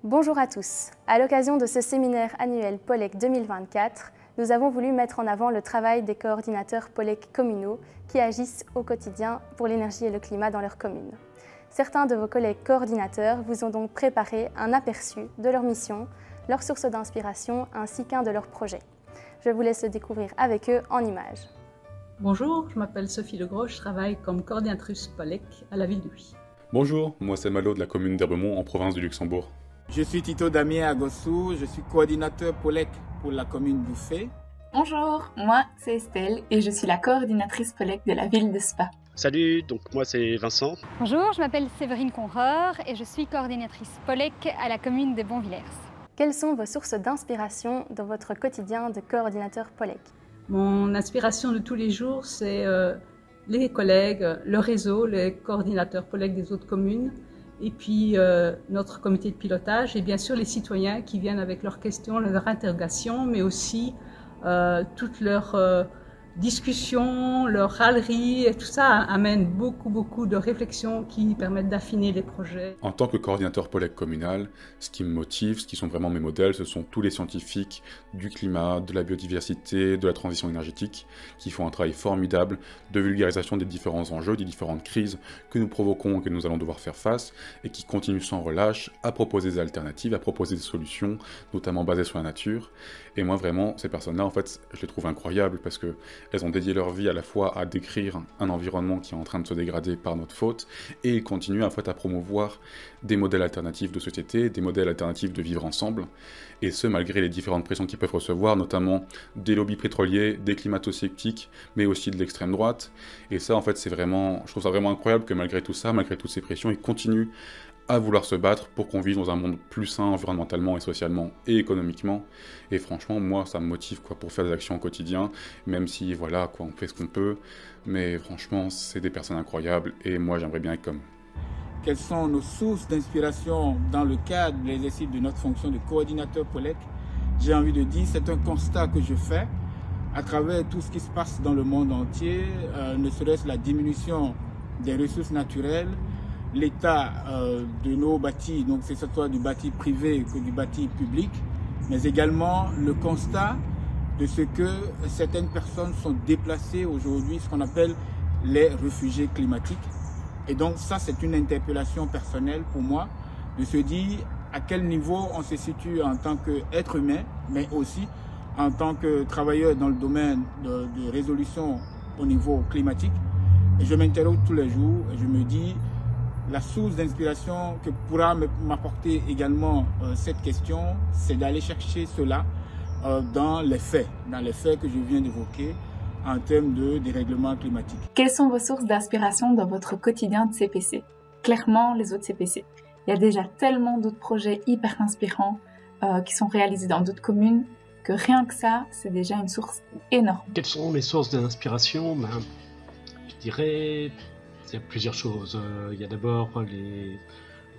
Bonjour à tous. À l'occasion de ce séminaire annuel POLEC 2024, nous avons voulu mettre en avant le travail des coordinateurs POLEC communaux qui agissent au quotidien pour l'énergie et le climat dans leur commune. Certains de vos collègues coordinateurs vous ont donc préparé un aperçu de leur mission, leurs sources d'inspiration ainsi qu'un de leurs projets. Je vous laisse le découvrir avec eux en images. Bonjour, je m'appelle Sophie Legros, je travaille comme coordinatrice POLEC à la ville de Huy. Bonjour, moi c'est Malo de la commune d'Herbemont en province du Luxembourg. Je suis Tito Damien Agossou, je suis coordinateur POLEC pour la commune d'Ouffet. Bonjour, moi c'est Estelle et je suis la coordinatrice POLEC de la ville de Spa. Salut, donc moi c'est Vincent. Bonjour, je m'appelle Séverine Conreur et je suis coordinatrice POLEC à la commune de Bonvillers. Quelles sont vos sources d'inspiration dans votre quotidien de coordinateur POLEC? Mon inspiration de tous les jours, c'est les collègues, le réseau, les coordinateurs POLEC des autres communes, et puis notre comité de pilotage, et bien sûr les citoyens qui viennent avec leurs questions, leurs interrogations, mais aussi toutes leurs discussions, leurs râleries, et tout ça amène beaucoup de réflexions qui permettent d'affiner les projets. En tant que coordinateur POLEC communal, ce qui me motive, ce qui sont vraiment mes modèles, ce sont tous les scientifiques du climat, de la biodiversité, de la transition énergétique, qui font un travail formidable de vulgarisation des différents enjeux, des différentes crises que nous provoquons et que nous allons devoir faire face, et qui continuent sans relâche à proposer des alternatives, à proposer des solutions, notamment basées sur la nature. Et moi vraiment, ces personnes-là, en fait, je les trouve incroyables parce que elles ont dédié leur vie à la fois à décrire un environnement qui est en train de se dégrader par notre faute, et ils continuent en fait à promouvoir des modèles alternatifs de société, des modèles alternatifs de vivre ensemble, et ce malgré les différentes pressions qu'ils peuvent recevoir, notamment des lobbies pétroliers, des climato-sceptiques, mais aussi de l'extrême droite. Et ça en fait c'est vraiment, je trouve ça vraiment incroyable que malgré tout ça, malgré toutes ces pressions, ils continuent à vouloir se battre pour qu'on vive dans un monde plus sain environnementalement et socialement et économiquement. Et franchement, moi, ça me motive pour faire des actions au quotidien, même si, voilà, on fait ce qu'on peut. Mais franchement, c'est des personnes incroyables et moi, j'aimerais bien être comme. Quelles sont nos sources d'inspiration dans le cadre de l'exercice de notre fonction de coordinateur POLEC? J'ai envie de dire, c'est un constat que je fais à travers tout ce qui se passe dans le monde entier, ne serait-ce la diminution des ressources naturelles, l'état de nos bâtis, donc c'est soit du bâti privé que du bâti public, mais également le constat de ce que certaines personnes sont déplacées aujourd'hui, ce qu'on appelle les réfugiés climatiques. Et donc ça, c'est une interpellation personnelle pour moi, de se dire à quel niveau on se situe en tant qu'être humain, mais aussi en tant que travailleur dans le domaine de résolution au niveau climatique. Et je m'interroge tous les jours et je me dis, la source d'inspiration que pourra m'apporter également cette question, c'est d'aller chercher cela dans les faits que je viens d'évoquer en termes de dérèglement climatique. Quelles sont vos sources d'inspiration dans votre quotidien de CPC? Clairement, les autres CPC. Il y a déjà tellement d'autres projets hyper inspirants qui sont réalisés dans d'autres communes que rien que ça, c'est déjà une source énorme. Quelles sont mes sources d'inspiration? Je dirais... Il y a plusieurs choses. Il y a d'abord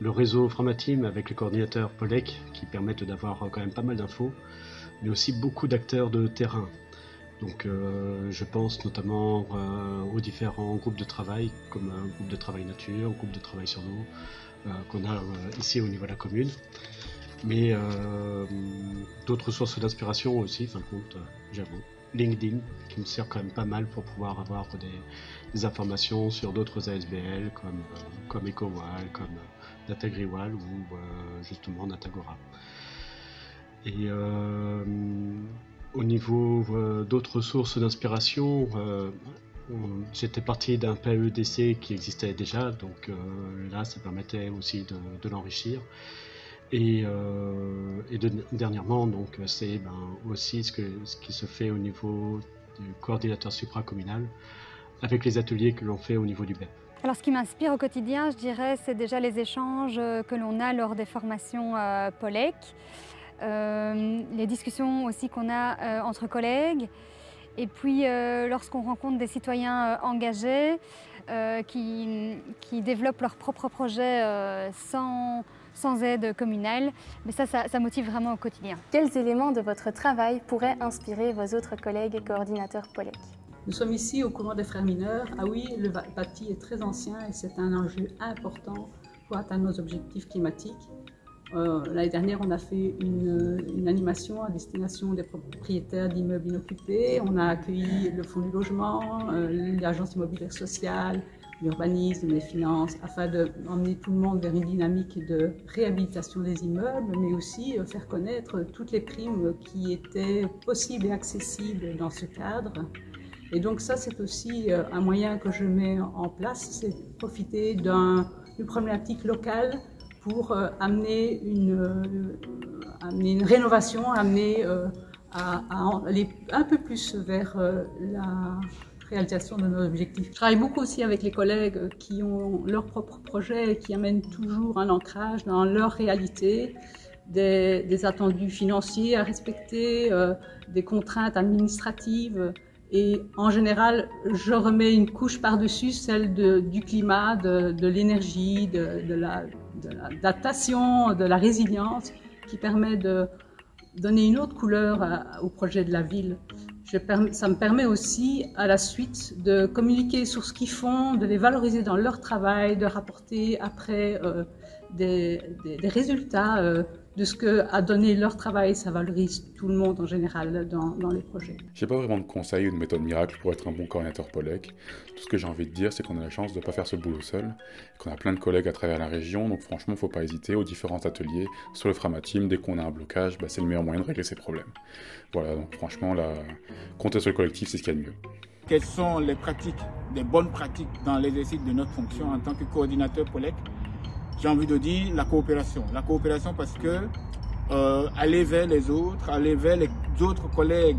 le réseau Framateam avec les coordinateurs POLEC qui permettent d'avoir quand même pas mal d'infos, mais aussi beaucoup d'acteurs de terrain. Donc je pense notamment aux différents groupes de travail, comme un groupe de travail nature, un groupe de travail sur l'eau, qu'on a ici au niveau de la commune. Mais d'autres sources d'inspiration aussi, fin de compte, j'avoue. LinkedIn, qui me sert quand même pas mal pour pouvoir avoir des informations sur d'autres ASBL comme EcoWall, comme DataGriWall ou justement Datagora. Et au niveau d'autres sources d'inspiration, j'étais parti d'un PAEDC qui existait déjà, donc là ça permettait aussi de l'enrichir. Et dernièrement, donc, c'est aussi ce qui se fait au niveau du coordinateur supracommunal avec les ateliers que l'on fait au niveau du BEP. Alors ce qui m'inspire au quotidien, je dirais, c'est déjà les échanges que l'on a lors des formations POLEC, les discussions aussi qu'on a entre collègues, et puis lorsqu'on rencontre des citoyens engagés qui développent leurs propres projets sans aide communale, mais ça motive vraiment au quotidien. Quels éléments de votre travail pourraient inspirer vos autres collègues et coordinateurs POLEC? Nous sommes ici au couvent des frères mineurs. Ah oui, le bâti est très ancien et c'est un enjeu important pour atteindre nos objectifs climatiques. L'année dernière, on a fait une animation à destination des propriétaires d'immeubles inoccupés. On a accueilli le Fonds du logement, l'Agence immobilière sociale, l'urbanisme, les finances, afin d'emmener tout le monde vers une dynamique de réhabilitation des immeubles, mais aussi faire connaître toutes les primes qui étaient possibles et accessibles dans ce cadre. Et donc ça, c'est aussi un moyen que je mets en place, c'est de profiter d'une problématique locale pour amener une rénovation, amener à aller un peu plus vers la réalisation de nos objectifs. Je travaille beaucoup aussi avec les collègues qui ont leurs propres projets et qui amènent toujours un ancrage dans leur réalité, des attendus financiers à respecter, des contraintes administratives. Et en général, je remets une couche par-dessus, celle du climat, de l'énergie, de l'adaptation, de la résilience, qui permet de donner une autre couleur au projet de la ville. Ça me permet aussi, à la suite, de communiquer sur ce qu'ils font, de les valoriser dans leur travail, de rapporter après des résultats de ce qu'a donné leur travail. Ça valorise tout le monde en général dans les projets. Je n'ai pas vraiment de conseils ou de méthode miracle pour être un bon coordinateur POLEC. Tout ce que j'ai envie de dire, c'est qu'on a la chance de ne pas faire ce boulot seul, qu'on a plein de collègues à travers la région, donc franchement, il ne faut pas hésiter aux différents ateliers sur le Framatime. Dès qu'on a un blocage, c'est le meilleur moyen de régler ses problèmes. Voilà, donc franchement, compter sur le collectif, c'est ce qu'il y a de mieux. Quelles sont les pratiques, les bonnes pratiques dans l'exercice de notre fonction en tant que coordinateur POLEC? J'ai envie de dire la coopération. La coopération parce que aller vers les autres, aller vers les autres collègues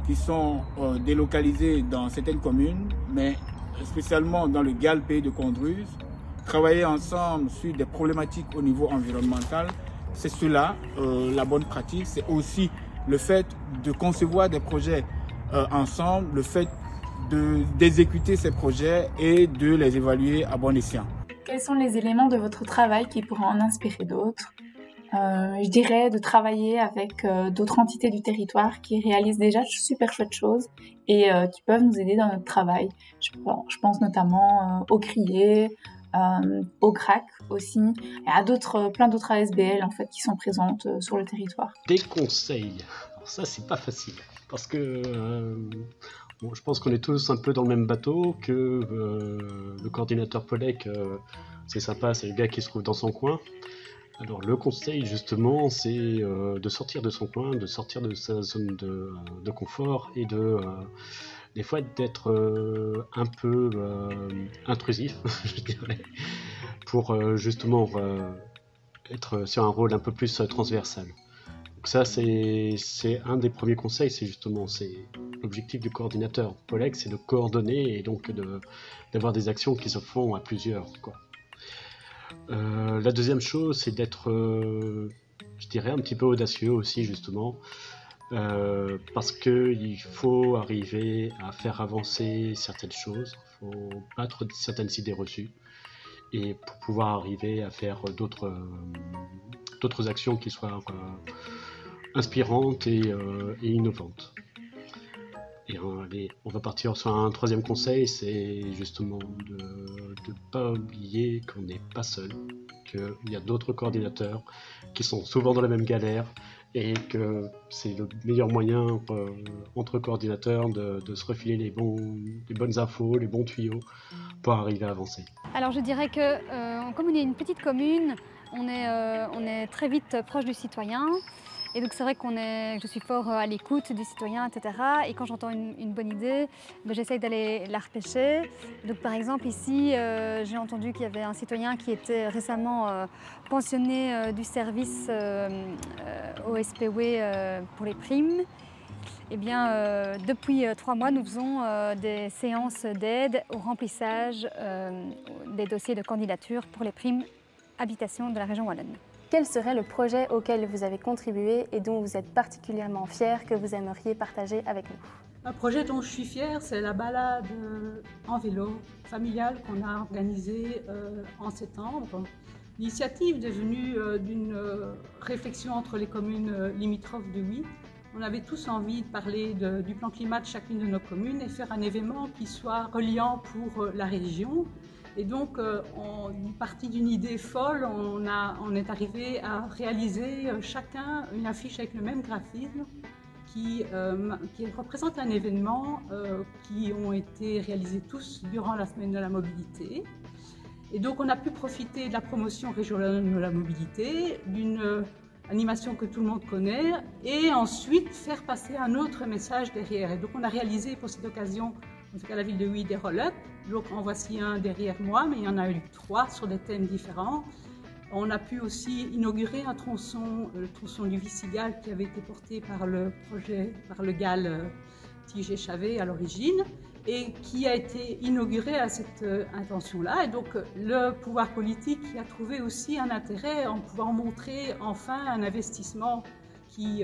qui sont délocalisés dans certaines communes, mais spécialement dans le GAL Pays de Condruse, travailler ensemble sur des problématiques au niveau environnemental, c'est cela la bonne pratique. C'est aussi le fait de concevoir des projets ensemble, le fait d'exécuter ces projets et de les évaluer à bon escient. Quels sont les éléments de votre travail qui pourraient en inspirer d'autres? Je dirais de travailler avec d'autres entités du territoire qui réalisent déjà de super chouettes choses et qui peuvent nous aider dans notre travail. Je pense notamment au CRIE, au GRAC aussi, et à plein d'autres ASBL en fait qui sont présentes sur le territoire. Des conseils. Alors ça, c'est pas facile parce que je pense qu'on est tous un peu dans le même bateau, que le coordinateur POLEC, c'est sympa, c'est le gars qui se trouve dans son coin. Alors le conseil justement, c'est de sortir de son coin, de sortir de sa zone de confort et des fois d'être un peu intrusif, je dirais, pour justement être sur un rôle un peu plus transversal. Donc ça, c'est un des premiers conseils, c'est l'objectif du coordinateur POLEC, c'est de coordonner et donc d'avoir des actions qui se font à plusieurs, quoi. La deuxième chose, c'est d'être, je dirais, un petit peu audacieux aussi, justement, parce qu'il faut arriver à faire avancer certaines choses, il faut battre certaines idées reçues, et pour pouvoir arriver à faire d'autres actions qui soient inspirantes et innovantes. Et on va partir sur un troisième conseil, c'est justement de ne pas oublier qu'on n'est pas seul, qu'il y a d'autres coordinateurs qui sont souvent dans la même galère et que c'est le meilleur moyen entre coordinateurs de se refiler les bonnes infos, les bons tuyaux pour arriver à avancer. Alors je dirais que comme on est une petite commune, on est très vite proche du citoyen. Et donc c'est vrai je suis fort à l'écoute des citoyens, etc. Et quand j'entends une bonne idée, j'essaye d'aller la repêcher. Donc par exemple ici, j'ai entendu qu'il y avait un citoyen qui était récemment pensionné du service OSPW pour les primes. Eh bien, depuis 3 mois, nous faisons des séances d'aide au remplissage des dossiers de candidature pour les primes habitation de la région wallonne. Quel serait le projet auquel vous avez contribué et dont vous êtes particulièrement fier que vous aimeriez partager avec nous? Un projet dont je suis fière, c'est la balade en vélo familiale qu'on a organisée en septembre. L'initiative est venue d'une réflexion entre les communes limitrophes de Huy. On avait tous envie de parler du plan climat de chacune de nos communes et faire un événement qui soit reliant pour la région. Et donc, parti d'une idée folle, on est arrivé à réaliser chacun une affiche avec le même graphisme qui représente un événement qui ont été réalisés tous durant la semaine de la mobilité. Et donc, on a pu profiter de la promotion régionale de la mobilité, d'une animation que tout le monde connaît, et ensuite faire passer un autre message derrière. Et donc, on a réalisé pour cette occasion, en tout cas la ville de Huy, des roll-up. Donc, en voici un derrière moi, mais il y en a eu 3 sur des thèmes différents. On a pu aussi inaugurer un tronçon, le tronçon du Vissigal, qui avait été porté par le projet, par le GAL Tiget-Chavet à l'origine, et qui a été inauguré à cette intention-là. Et donc, le pouvoir politique a trouvé aussi un intérêt en pouvant montrer enfin un investissement qui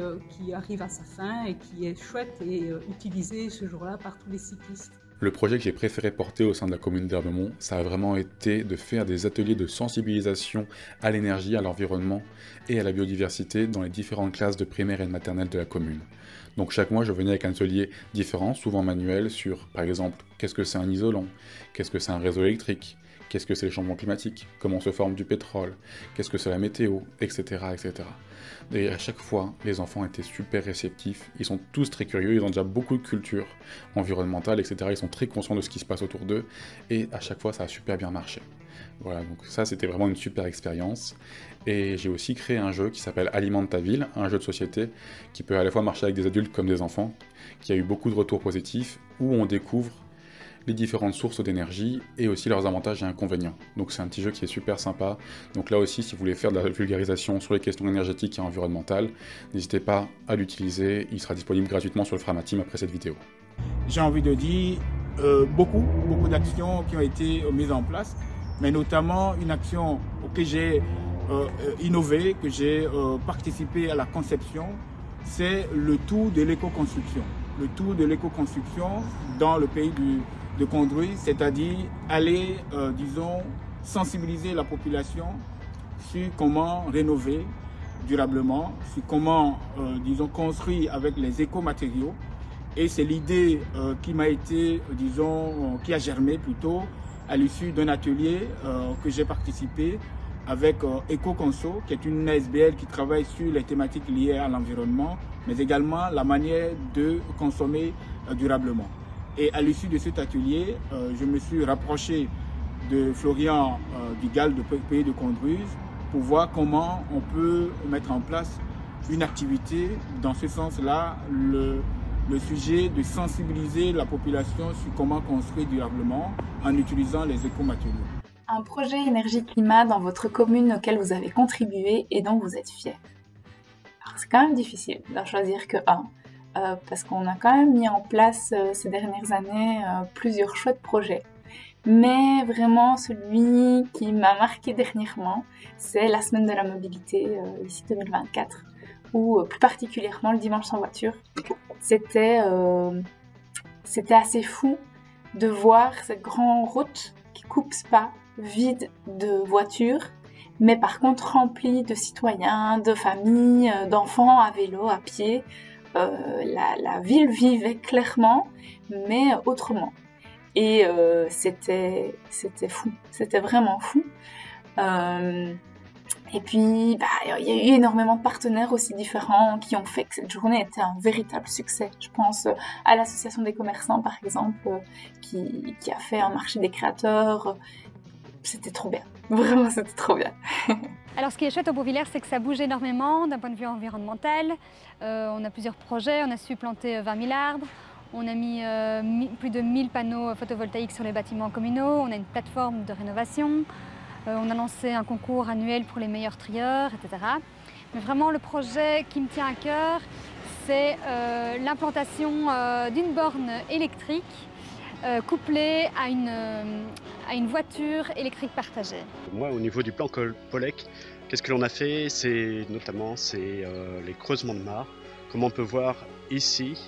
arrive à sa fin et qui est chouette et utilisé ce jour-là par tous les cyclistes. Le projet que j'ai préféré porter au sein de la commune d'Herbemont, ça a vraiment été de faire des ateliers de sensibilisation à l'énergie, à l'environnement et à la biodiversité dans les différentes classes de primaire et de maternelle de la commune. Donc chaque mois, je venais avec un atelier différent, souvent manuel, sur par exemple, qu'est-ce que c'est un isolant, qu'est-ce que c'est un réseau électrique, qu'est-ce que c'est les changements climatiques, comment se forme du pétrole, qu'est-ce que c'est la météo, etc., etc. Et à chaque fois, les enfants étaient super réceptifs, ils sont tous très curieux, ils ont déjà beaucoup de culture environnementale, etc. Ils sont très conscients de ce qui se passe autour d'eux, et à chaque fois, ça a super bien marché. Voilà, donc ça, c'était vraiment une super expérience. Et j'ai aussi créé un jeu qui s'appelle Alimente ta ville, un jeu de société qui peut à la fois marcher avec des adultes comme des enfants, qui a eu beaucoup de retours positifs, où on découvre les différentes sources d'énergie et aussi leurs avantages et inconvénients. Donc c'est un petit jeu qui est super sympa. Donc là aussi, si vous voulez faire de la vulgarisation sur les questions énergétiques et environnementales, n'hésitez pas à l'utiliser. Il sera disponible gratuitement sur le Framateam après cette vidéo. J'ai envie de dire beaucoup d'actions qui ont été mises en place, mais notamment une action que j'ai innové, que j'ai participé à la conception, c'est le tour de l'éco-construction. Le tour de l'éco-construction dans le pays de Condruy, c'est-à-dire aller, disons, sensibiliser la population sur comment rénover durablement, sur comment, disons, construire avec les écomatériaux. Et c'est l'idée qui m'a été, disons, qui a germé plutôt à l'issue d'un atelier que j'ai participé avec EcoConso, qui est une ASBL qui travaille sur les thématiques liées à l'environnement, mais également la manière de consommer durablement. Et à l'issue de cet atelier, je me suis rapproché de Florian du GAL de pays de Condruy pour voir comment on peut mettre en place une activité dans ce sens-là, le sujet de sensibiliser la population sur comment construire durablement en utilisant les écomatériaux. Un projet énergie-climat dans votre commune auquel vous avez contribué et dont vous êtes fier. Alors c'est quand même difficile d'en choisir que un, parce qu'on a quand même mis en place ces dernières années plusieurs chouettes projets. Mais vraiment celui qui m'a marqué dernièrement, c'est la semaine de la mobilité ici 2024, ou plus particulièrement le dimanche sans voiture. C'était assez fou de voir cette grande route qui coupe Spa, vide de voitures, mais par contre remplie de citoyens, de familles, d'enfants à vélo, à pied. La ville vivait clairement, mais autrement. Et c'était fou, c'était vraiment fou. Et puis, il y a eu énormément de partenaires aussi différents qui ont fait que cette journée était un véritable succès. Je pense à l'association des commerçants, par exemple, qui a fait un marché des créateurs. C'était trop bien. Vraiment, c'était trop bien. Alors, ce qui est chouette au Beauvillers, c'est que ça bouge énormément d'un point de vue environnemental. On a plusieurs projets. On a su planter 20 000 arbres. On a mis plus de 1000 panneaux photovoltaïques sur les bâtiments communaux. On a une plateforme de rénovation. On a lancé un concours annuel pour les meilleurs trieurs, etc. Mais vraiment, le projet qui me tient à cœur, c'est l'implantation d'une borne électrique couplée à une voiture électrique partagée. Moi, au niveau du plan Polec, qu'est-ce que l'on a fait? C'est notamment les creusements de mares, comme on peut voir ici,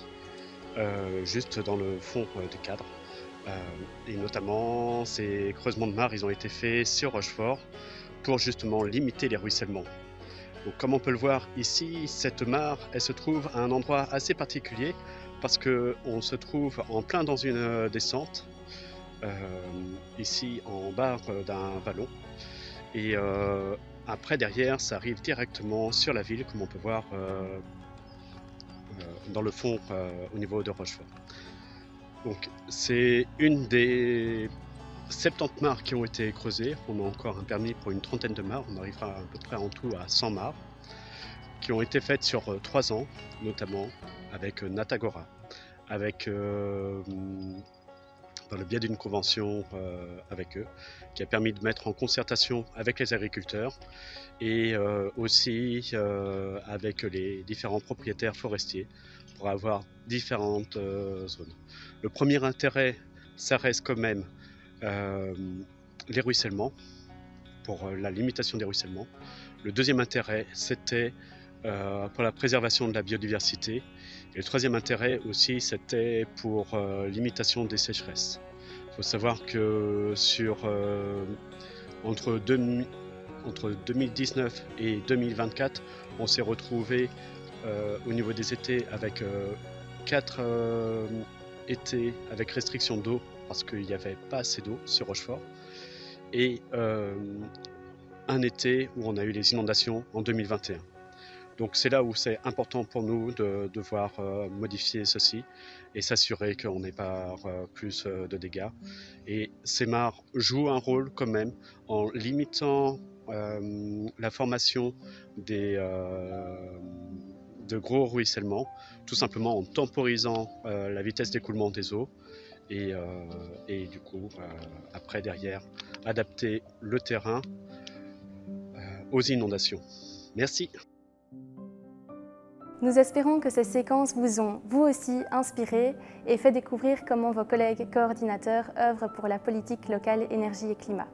juste dans le fond du cadre. Et notamment, ces creusements de mares, ils ont été faits sur Rochefort pour justement limiter les ruissellements. Donc, comme on peut le voir ici, cette mare, elle se trouve à un endroit assez particulier parce qu'on se trouve en plein dans une descente ici en barre d'un ballon. Et après, derrière, ça arrive directement sur la ville, comme on peut voir dans le fond au niveau de Rochefort. Donc, c'est une des 70 mares qui ont été creusées. On a encore un permis pour une trentaine de mares. On arrivera à peu près en tout à 100 mares qui ont été faites sur 3 ans, notamment avec Natagora, avec dans le biais d'une convention avec eux, qui a permis de mettre en concertation avec les agriculteurs et aussi avec les différents propriétaires forestiers pour avoir différentes zones. Le premier intérêt, ça reste quand même les ruissellements, pour la limitation des ruissellements. Le deuxième intérêt, c'était pour la préservation de la biodiversité. Et le troisième intérêt aussi, c'était pour l'imitation des sécheresses. Il faut savoir que entre 2019 et 2024, on s'est retrouvé au niveau des étés avec 4 étés avec restriction d'eau parce qu'il n'y avait pas assez d'eau sur Rochefort. Et un été où on a eu les inondations en 2021. Donc c'est là où c'est important pour nous de devoir modifier ceci et s'assurer qu'on n'ait pas plus de dégâts. Et ces mares jouent un rôle quand même en limitant la formation de gros ruissellements, tout simplement en temporisant la vitesse d'écoulement des eaux et du coup, après derrière, adapter le terrain aux inondations. Merci. Nous espérons que ces séquences vous ont, vous aussi, inspiré et fait découvrir comment vos collègues coordinateurs œuvrent pour la politique locale énergie et climat.